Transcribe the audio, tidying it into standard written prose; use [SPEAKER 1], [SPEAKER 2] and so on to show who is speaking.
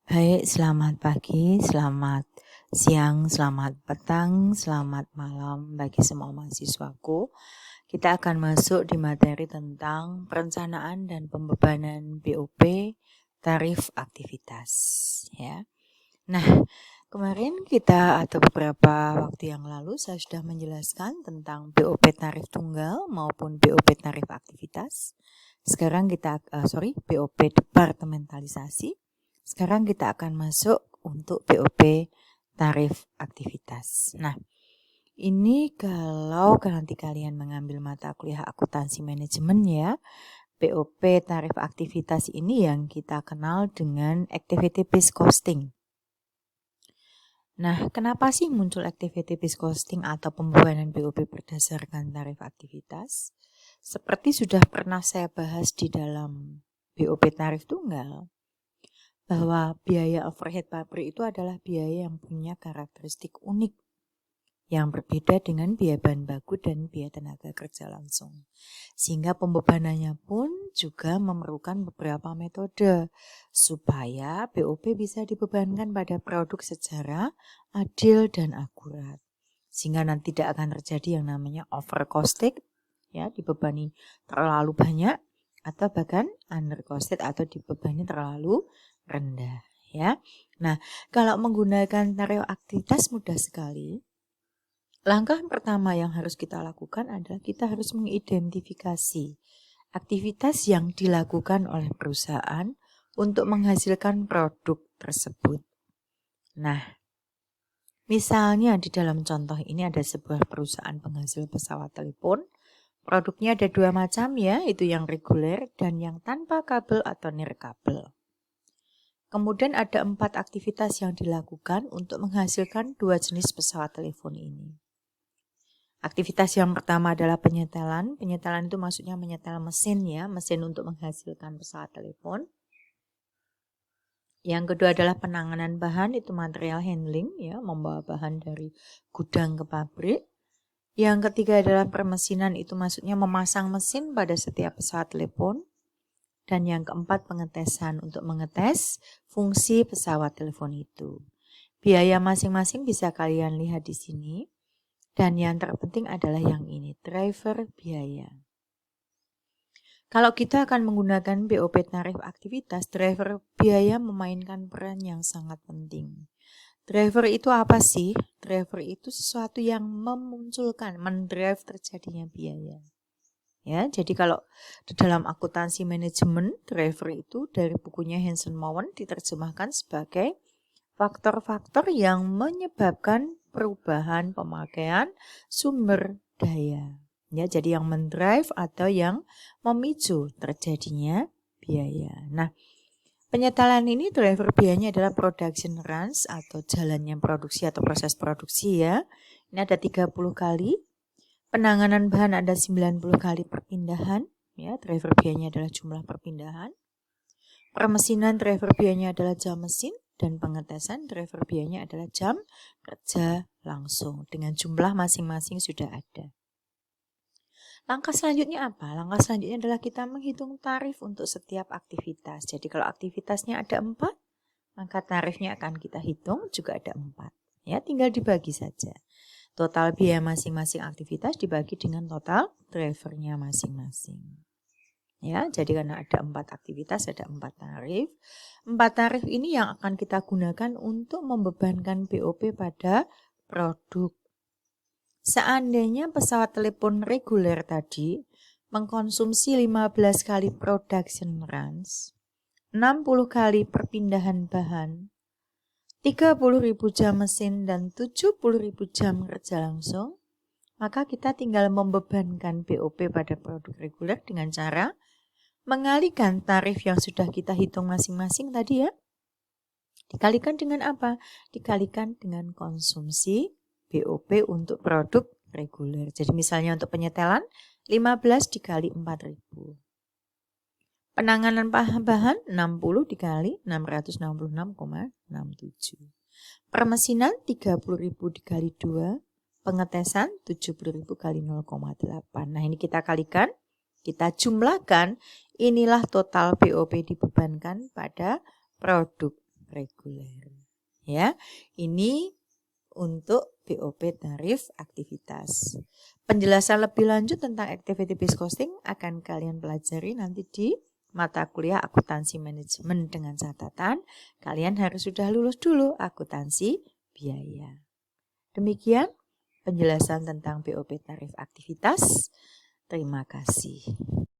[SPEAKER 1] Hai, selamat pagi, selamat siang, selamat petang, selamat malam bagi semua mahasiswaku. Kita akan masuk di materi tentang perencanaan dan pembebanan BOP tarif aktivitas. Ya. Nah, kemarin kita atau beberapa waktu yang lalu saya sudah menjelaskan tentang BOP tarif tunggal maupun BOP tarif aktivitas. Sekarang kita BOP departementalisasi. Sekarang kita akan masuk untuk BOP tarif aktivitas. Nah, ini kalau nanti kalian mengambil mata kuliah akuntansi manajemen ya, BOP tarif aktivitas ini yang kita kenal dengan activity based costing. Nah, kenapa sih muncul activity based costing atau pembebanan BOP berdasarkan tarif aktivitas? Seperti sudah pernah saya bahas di dalam BOP tarif tunggal, bahwa biaya overhead pabrik itu adalah biaya yang punya karakteristik unik yang berbeda dengan biaya bahan baku dan biaya tenaga kerja langsung. Sehingga pembebanannya pun juga memerlukan beberapa metode supaya BOP bisa dibebankan pada produk secara adil dan akurat. Sehingga nanti tidak akan terjadi yang namanya overcosted, ya, dibebani terlalu banyak atau bahkan undercosted atau dibebani terlalu rendah, ya. Nah, kalau menggunakan tarif aktivitas mudah sekali. Langkah pertama yang harus kita lakukan adalah kita harus mengidentifikasi aktivitas yang dilakukan oleh perusahaan untuk menghasilkan produk tersebut. Nah, misalnya di dalam contoh ini ada sebuah perusahaan penghasil pesawat telepon. Produknya ada dua macam ya, itu yang reguler dan yang tanpa kabel atau nirkabel. Kemudian ada 4 aktivitas yang dilakukan untuk menghasilkan dua jenis pesawat telepon ini. Aktivitas yang pertama adalah penyetelan. Penyetelan itu maksudnya menyetel mesin ya, mesin untuk menghasilkan pesawat telepon. Yang kedua adalah penanganan bahan, itu material handling ya, membawa bahan dari gudang ke pabrik. Yang ketiga adalah permesinan, itu maksudnya memasang mesin pada setiap pesawat telepon. Dan yang keempat pengetesan, untuk mengetes fungsi pesawat telepon itu. Biaya masing-masing bisa kalian lihat di sini. Dan yang terpenting adalah yang ini, driver biaya. Kalau kita akan menggunakan BOP tarif aktivitas, driver biaya memainkan peran yang sangat penting. Driver itu apa sih? Driver itu sesuatu yang memunculkan, mendrive terjadinya biaya. Ya, jadi kalau di dalam akuntansi manajemen, driver itu dari bukunya Hanson Mowen diterjemahkan sebagai faktor-faktor yang menyebabkan perubahan pemakaian sumber daya. Ya, jadi yang mendrive atau yang memicu terjadinya biaya. Nah, penyetelan ini driver biayanya adalah production runs atau jalannya produksi atau proses produksi ya. Ini ada 30 kali. Penanganan bahan ada 90 kali perpindahan, ya, driver biayanya adalah jumlah perpindahan. Permesinan driver biayanya adalah jam mesin dan pengetesan driver biayanya adalah jam kerja langsung dengan jumlah masing-masing sudah ada. Langkah selanjutnya apa? Langkah selanjutnya adalah kita menghitung tarif untuk setiap aktivitas. Jadi kalau aktivitasnya ada 4, maka tarifnya akan kita hitung juga ada 4. Ya, tinggal dibagi saja. Total biaya masing-masing aktivitas dibagi dengan total drivernya masing-masing. Ya, jadi karena ada 4 aktivitas, ada 4 tarif. 4 tarif ini yang akan kita gunakan untuk membebankan BOP pada produk. Seandainya pesawat telepon reguler tadi mengkonsumsi 15 kali production runs, 60 kali perpindahan bahan, 30.000 jam mesin dan 70.000 jam kerja langsung, maka kita tinggal membebankan BOP pada produk reguler dengan cara mengalihkan tarif yang sudah kita hitung masing-masing tadi ya. Dikalikan dengan apa? Dikalikan dengan konsumsi BOP untuk produk reguler. Jadi misalnya untuk penyetelan 15 dikali 4.000. Penanganan bahan 60 dikali 666,67. Permesinan 30.000 dikali 2. Pengetesan 70.000 kali 0,8. Nah ini kita kalikan, kita jumlahkan, inilah total BOP dibebankan pada produk reguler. Ya, ini untuk BOP tarif aktivitas. Penjelasan lebih lanjut tentang activity based costing akan kalian pelajari nanti di mata kuliah akuntansi manajemen dengan catatan kalian harus sudah lulus dulu akuntansi biaya. Demikian penjelasan tentang BOP tarif aktivitas. Terima kasih.